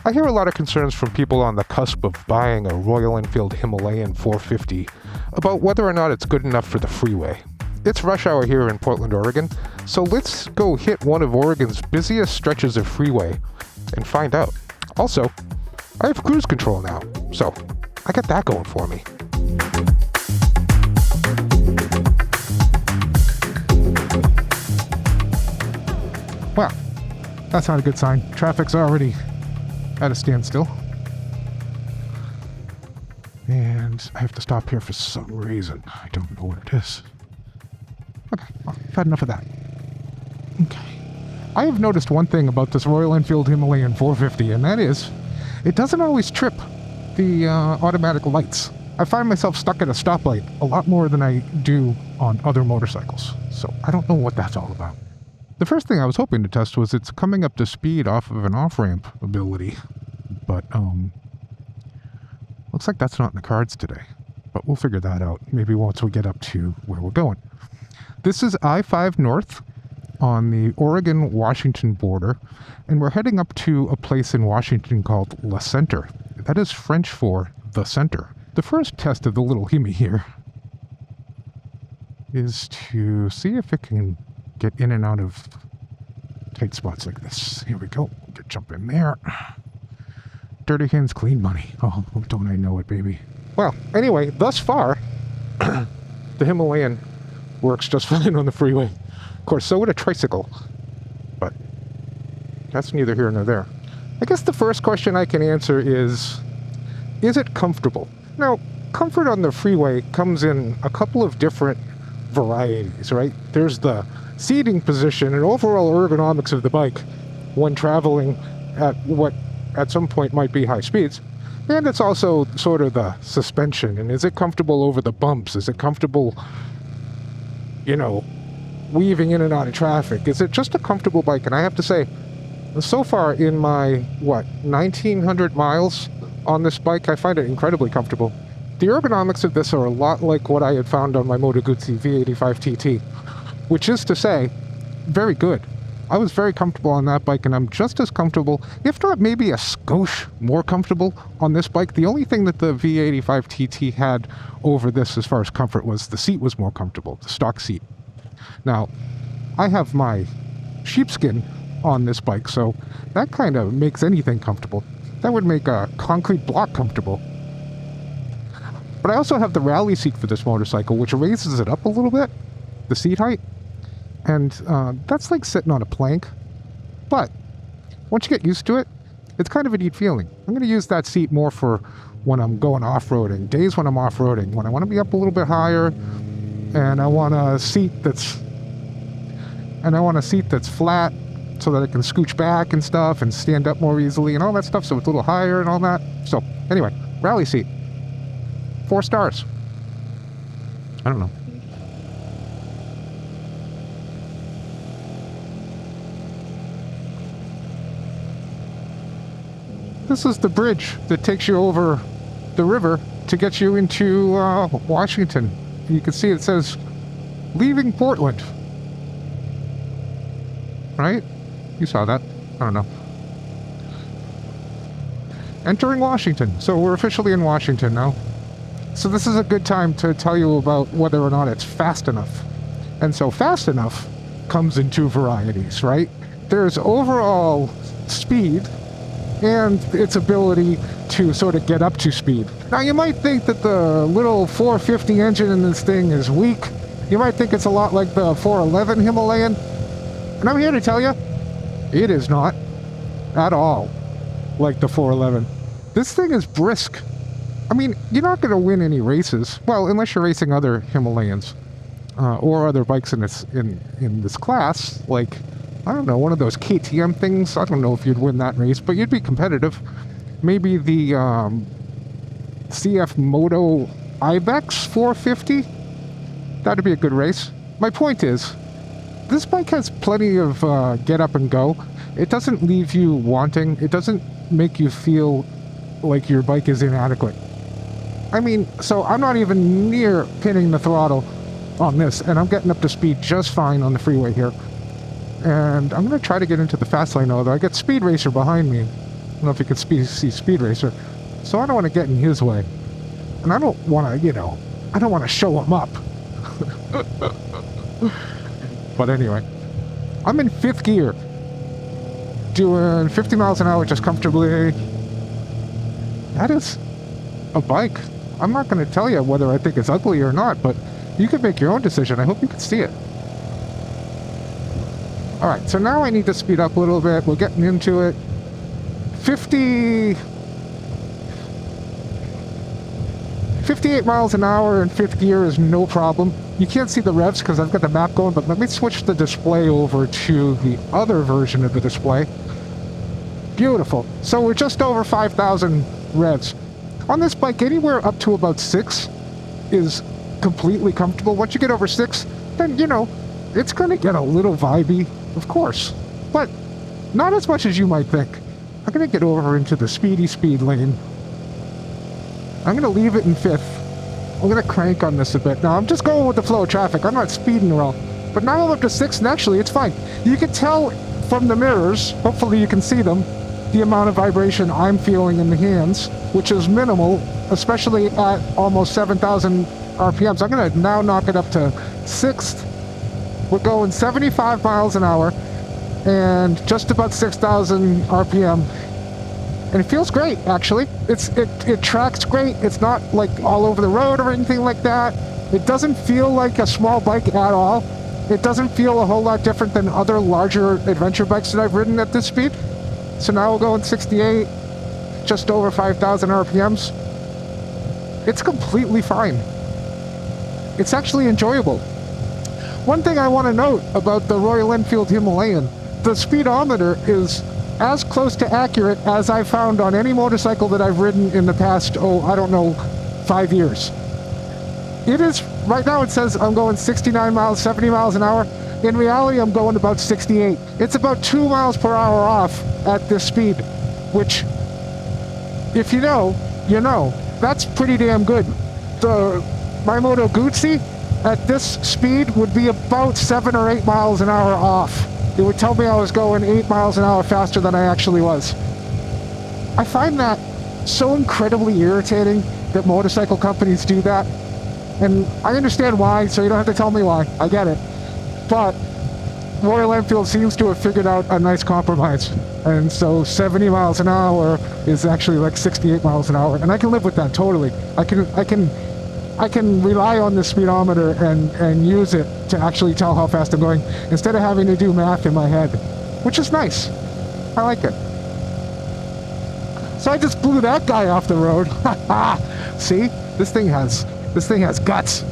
I hear a lot of concerns from people on the cusp of buying a Royal Enfield Himalayan 450 about whether or not it's good enough for the freeway. It's rush hour here in Portland, Oregon, so let's go hit one of Oregon's busiest stretches of freeway and find out. Also, I have cruise control now, so I got that going for me. Well, that's not a good sign. Traffic's already at a standstill. And I have to stop here for some reason. I don't know what it is. Okay, well, I've had enough of that. Okay. I have noticed one thing about this Royal Enfield Himalayan 450, and that is, it doesn't always trip the automatic lights. I find myself stuck at a stoplight a lot more than I do on other motorcycles, so I don't know what that's all about. The first thing I was hoping to test was its coming up to speed off of an off-ramp ability, but looks like that's not in the cards today, but we'll figure that out maybe once we get up to where we're going. This is I-5 North on the Oregon-Washington border, and we're heading up to a place in Washington called Le Center. That is French for the center. The first test of the little Hemi here is to see if it can get in and out of tight spots like this. Here we go. Get jump in there. Dirty hands, clean money. Oh, don't I know it, baby. Well, anyway, thus far, the Himalayan works just fine on the freeway. Of course, so would a tricycle. But that's neither here nor there. I guess the first question I can answer is it comfortable? Now, comfort on the freeway comes in a couple of different varieties, right? There's the seating position and overall ergonomics of the bike when traveling at what at some point might be high speeds. And it's also sort of the suspension. And is it comfortable over the bumps? Is it comfortable, weaving in and out of traffic? Is it just a comfortable bike? And I have to say, so far in my, 1,900 miles on this bike, I find it incredibly comfortable. The ergonomics of this are a lot like what I had found on my Moto Guzzi V85 TT, which is to say, very good. I was very comfortable on that bike, and I'm just as comfortable, if not maybe a skosh more comfortable on this bike. The only thing that the V85 TT had over this as far as comfort was the seat was more comfortable, the stock seat. Now, I have my sheepskin on this bike, so that kind of makes anything comfortable. That would make a concrete block comfortable. But I also have the rally seat for this motorcycle, which raises it up a little bit, the seat height. And that's like sitting on a plank. But once you get used to it, it's kind of a neat feeling. I'm going to use that seat more for when I'm going off-roading, days when I'm off-roading, when I want to be up a little bit higher, and I want a seat that's flat so that I can scooch back and stuff and stand up more easily and all that stuff, so it's a little higher and all that. So anyway, rally seat. 4 stars. I don't know. This is the bridge that takes you over the river to get you into Washington. You can see it says, leaving Portland. Right? You saw that. I don't know. Entering Washington. So we're officially in Washington now. So this is a good time to tell you about whether or not it's fast enough. And so fast enough comes in 2 varieties, right? There's overall speed and its ability to sort of get up to speed. Now, you might think that the little 450 engine in this thing is weak. You might think it's a lot like the 411 Himalayan. And I'm here to tell you, it is not at all like the 411. This thing is brisk. I mean, you're not going to win any races. Well, unless you're racing other Himalayans or other bikes in this class, like, I don't know, one of those KTM things. I don't know if you'd win that race, but you'd be competitive. Maybe the CF Moto Ibex 450. That'd be a good race. My point is, this bike has plenty of get up and go. It doesn't leave you wanting. It doesn't make you feel like your bike is inadequate. I mean, so I'm not even near pinning the throttle on this, and I'm getting up to speed just fine on the freeway here. And I'm going to try to get into the fast lane, although I got Speed Racer behind me. don't know if you could see Speed Racer. So I don't want to get in his way. And I don't want to, I don't want to show him up. But anyway, I'm in 5th gear. Doing 50 miles an hour just comfortably. That is a bike. I'm not going to tell you whether I think it's ugly or not, but you can make your own decision. I hope you can see it. Alright, so now I need to speed up a little bit. We're getting into it. 58 miles an hour in 5th gear is no problem. You can't see the revs because I've got the map going, but let me switch the display over to the other version of the display. Beautiful. So we're just over 5,000 revs. On this bike, anywhere up to about 6 is completely comfortable. Once you get over 6, then, it's going to get a little vibey, of course. But not as much as you might think. I'm going to get over into the speed lane. I'm going to leave it in 5th. I'm going to crank on this a bit. Now, I'm just going with the flow of traffic. I'm not speeding at all. But now I'm up to 6, and actually, it's fine. You can tell from the mirrors, hopefully you can see them, the amount of vibration I'm feeling in the hands, which is minimal, especially at almost 7,000 RPMs. I'm going to now knock it up to 6th. We're going 75 miles an hour and just about 6,000 RPM. And it feels great, actually. It tracks great. It's not like all over the road or anything like that. It doesn't feel like a small bike at all. It doesn't feel a whole lot different than other larger adventure bikes that I've ridden at this speed. So now we're going 68, just over 5,000 RPMs. It's completely fine. It's actually enjoyable. One thing I want to note about the Royal Enfield Himalayan, the speedometer is as close to accurate as I found on any motorcycle that I've ridden in the past, 5 years. It is, right now it says I'm going 69 miles, 70 miles an hour. In reality, I'm going about 68. It's about 2 miles per hour off at this speed, which, if you know, that's pretty damn good. My Moto Guzzi at this speed would be about 7 or 8 miles an hour off. It would tell me I was going 8 miles an hour faster than I actually was. I find that so incredibly irritating that motorcycle companies do that. And I understand why, so you don't have to tell me why. I get it. But Royal Enfield seems to have figured out a nice compromise. And so 70 miles an hour is actually like 68 miles an hour. And I can live with that totally. I can rely on the speedometer and use it to actually tell how fast I'm going instead of having to do math in my head, which is nice. I like it. So I just blew that guy off the road. See, this thing has guts.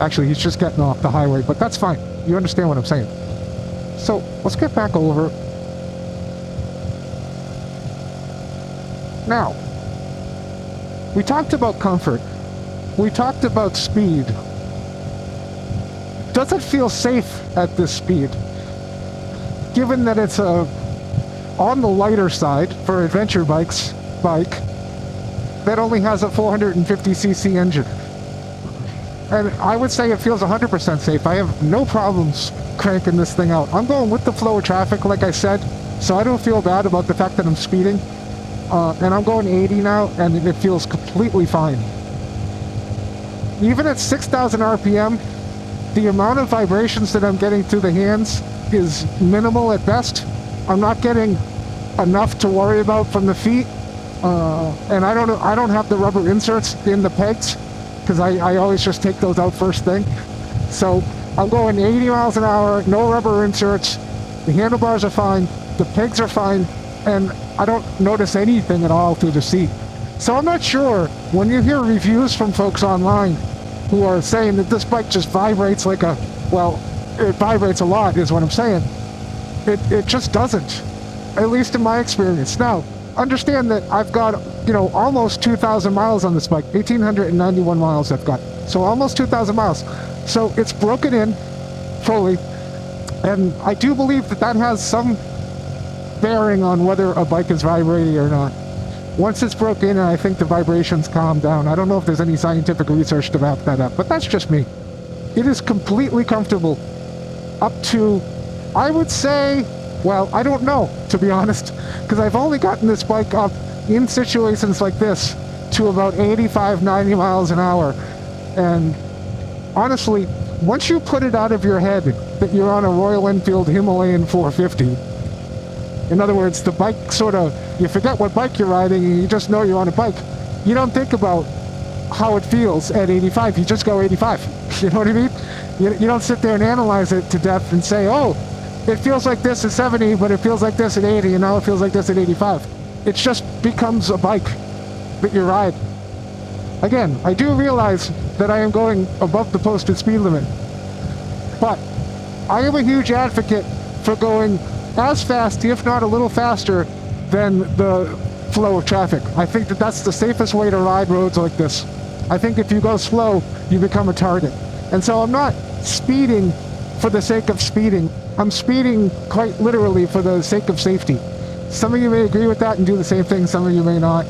Actually, he's just getting off the highway, but that's fine. You understand what I'm saying. So let's get back over. Now, we talked about comfort. We talked about speed. Does it feel safe at this speed? Given that it's on the lighter side for adventure bike that only has a 450cc engine. And I would say it feels 100% safe. I have no problems cranking this thing out. I'm going with the flow of traffic, like I said, so I don't feel bad about the fact that I'm speeding. And I'm going 80 now, and it feels completely fine. Even at 6,000 RPM, the amount of vibrations that I'm getting through the hands is minimal at best. I'm not getting enough to worry about from the feet. And I don't have the rubber inserts in the pegs, because I always just take those out first thing. So I'm going 80 miles an hour, no rubber inserts. The handlebars are fine, the pegs are fine, and I don't notice anything at all through the seat. So I'm not sure, when you hear reviews from folks online who are saying that this bike just vibrates like it vibrates a lot, is what I'm saying. It just doesn't, at least in my experience. Now, understand that I've got, almost 2,000 miles on this bike, 1,891 miles I've got. So almost 2,000 miles. So it's broken in fully, and I do believe that has some bearing on whether a bike is vibrating or not. Once it's broken in, I think the vibrations calm down. I don't know if there's any scientific research to back that up, but that's just me. It is completely comfortable up to, I would say, Well, I don't know, to be honest, because I've only gotten this bike up in situations like this to about 85, 90 miles an hour. And honestly, once you put it out of your head that you're on a Royal Enfield Himalayan 450, in other words, the bike sort of, you forget what bike you're riding and you just know you're on a bike. You don't think about how it feels at 85, you just go 85. You know what I mean? You don't sit there and analyze it to death and say, oh, it feels like this at 70, but it feels like this at 80, and now it feels like this at 85. It just becomes a bike that you ride. Again, I do realize that I am going above the posted speed limit, but I am a huge advocate for going as fast, if not a little faster, than the flow of traffic. I think that that's the safest way to ride roads like this. I think if you go slow, you become a target. And so I'm not speeding for the sake of speeding. I'm speeding quite literally for the sake of safety. Some of you may agree with that and do the same thing, some of you may not.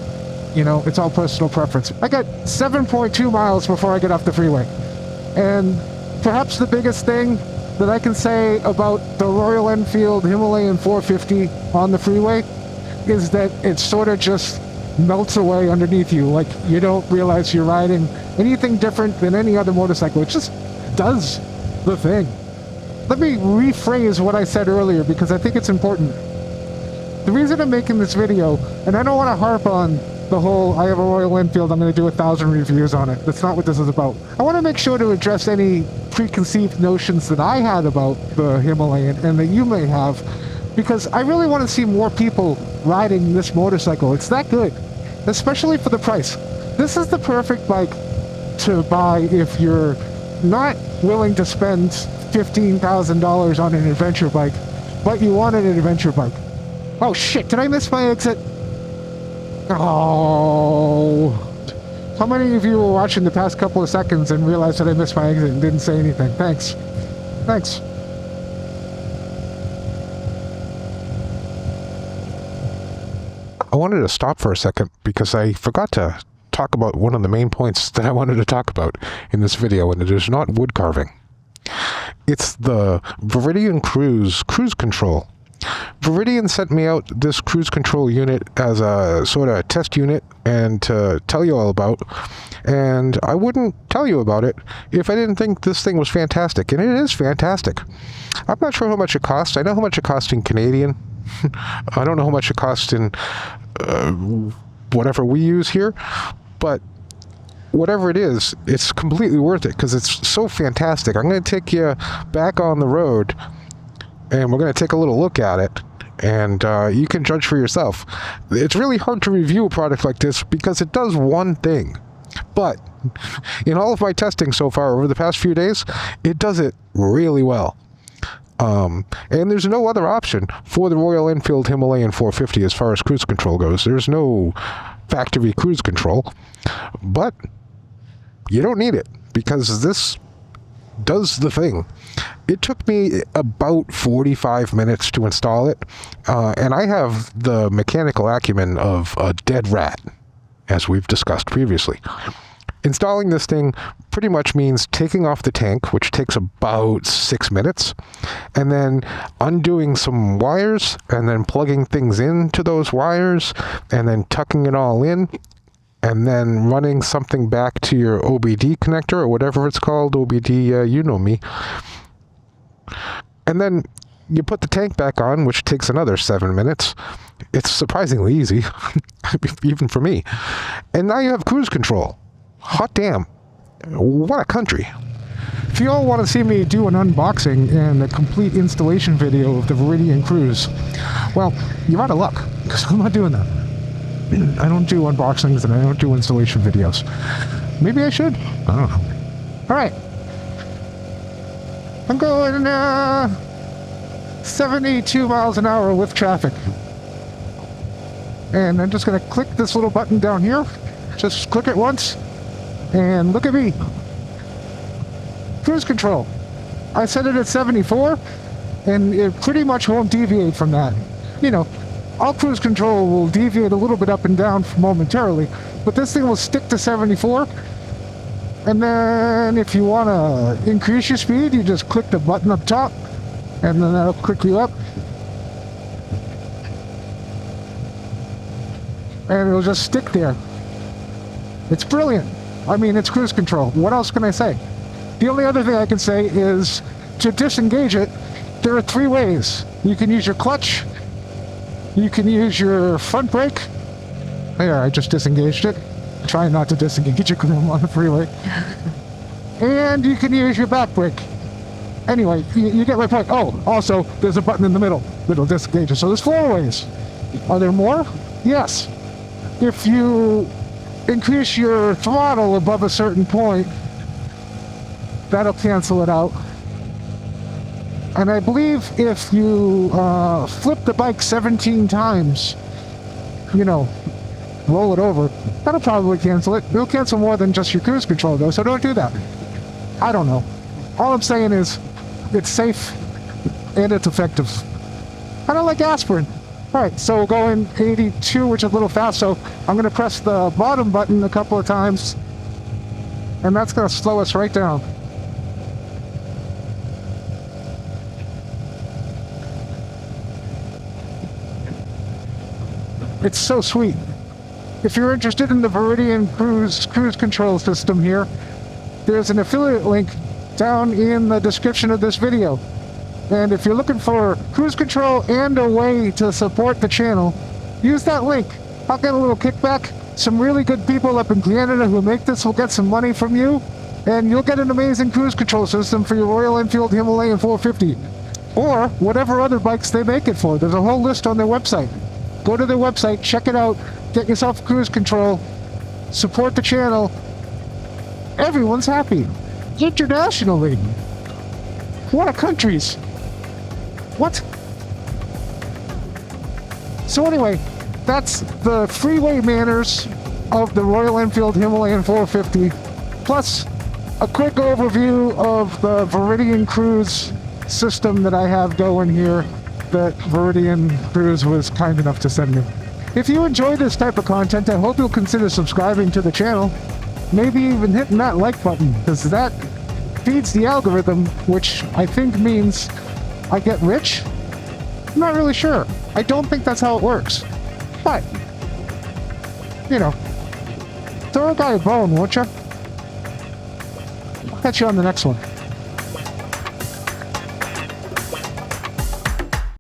You know, it's all personal preference. I got 7.2 miles before I get off the freeway. And perhaps the biggest thing that I can say about the Royal Enfield Himalayan 450 on the freeway is that it sort of just melts away underneath you. Like, you don't realize you're riding anything different than any other motorcycle. It just does the thing. Let me rephrase what I said earlier because I think it's important. The reason I'm making this video, and I don't want to harp on the whole, I have a Royal Enfield, I'm going to do 1,000 reviews on it. That's not what this is about. I want to make sure to address any preconceived notions that I had about the Himalayan and that you may have, because I really want to see more people riding this motorcycle. It's that good, especially for the price. This is the perfect bike to buy if you're not willing to spend $15,000 on an adventure bike, but you want an adventure bike. Oh shit, did I miss my exit? Oh. How many of you were watching the past couple of seconds and realized that I missed my exit and didn't say anything? Thanks. Thanks. I wanted to stop for a second because I forgot to talk about one of the main points that I wanted to talk about in this video, and it is not wood carving. It's the Veridian Cruise cruise control. Veridian sent me out this cruise control unit as a sort of test unit and to tell you all about, and I wouldn't tell you about it if I didn't think this thing was fantastic, and it is fantastic. I'm not sure how much it costs. I know how much it costs in Canadian. I don't know how much it costs in whatever we use here, but whatever it is, it's completely worth it because it's so fantastic. I'm going to take you back on the road and we're going to take a little look at it, and you can judge for yourself. It's really hard to review a product like this because it does one thing, but in all of my testing so far over the past few days, it does it really well. And there's no other option for the Royal Enfield Himalayan 450 as far as cruise control goes. There's no factory cruise control, but you don't need it because this does the thing. It took me about 45 minutes to install it, and I have the mechanical acumen of a dead rat, as we've discussed previously. Installing this thing pretty much means taking off the tank, which takes about 6 minutes, and then undoing some wires, and then plugging things into those wires, and then tucking it all in, and then running something back to your OBD connector, or whatever it's called, OBD, you know me. And then you put the tank back on, which takes another 7 minutes. It's surprisingly easy, even for me. And now you have cruise control. Hot damn. What a country. If you all want to see me do an unboxing and a complete installation video of the Veridian Cruise, well, you're out of luck, because I'm not doing that. I don't do unboxings and I don't do installation videos. Maybe I should? I don't know. Alright. I'm going 72 miles an hour with traffic. And I'm just going to click this little button down here. Just click it once. And look at me. Cruise control. I set it at 74. And it pretty much won't deviate from that. You know, all cruise control will deviate a little bit up and down momentarily. But this thing will stick to 74. And then if you want to increase your speed, you just click the button up top, and then that'll click you up. and it'll just stick there. It's brilliant. I mean, it's cruise control. What else can I say? The only other thing I can say is to disengage it, there are 3 ways. You can use your clutch, you can use your front brake. There, I just disengaged it. Try not to disengage it because I'm on the freeway. And you can use your back brake. Anyway, you get my point. Oh, also, there's a button in the middle that'll disengage it. So there's 4 ways. Are there more? Yes. If you increase your throttle above a certain point, that'll cancel it out. And I believe if you flip the bike 17 times, roll it over, that'll probably cancel it. It'll cancel more than just your cruise control though, so don't do that. I don't know. All I'm saying is, it's safe and it's effective. I don't like aspirin. Alright, so we'll go in 82, which is a little fast, so I'm going to press the bottom button a couple of times, and that's going to slow us right down. It's so sweet. If you're interested in the Veridian Cruise control system here, there's an affiliate link down in the description of this video. And if you're looking for cruise control and a way to support the channel, use that link. I'll get a little kickback. Some really good people up in Canada who make this will get some money from you, and you'll get an amazing cruise control system for your Royal Enfield Himalayan 450. Or whatever other bikes they make it for. There's a whole list on their website. Go to their website, check it out, get yourself cruise control, support the channel. Everyone's happy. Internationally. What a countries. What? So anyway, that's the freeway manners of the Royal Enfield Himalayan 450, plus a quick overview of the Veridian Cruise system that I have going here that Veridian Cruise was kind enough to send me. If you enjoy this type of content, I hope you'll consider subscribing to the channel, maybe even hitting that like button, because that feeds the algorithm, which I think means I get rich? I'm not really sure. I don't think that's how it works. But, throw a guy a bone, won't you? I'll catch you on the next one.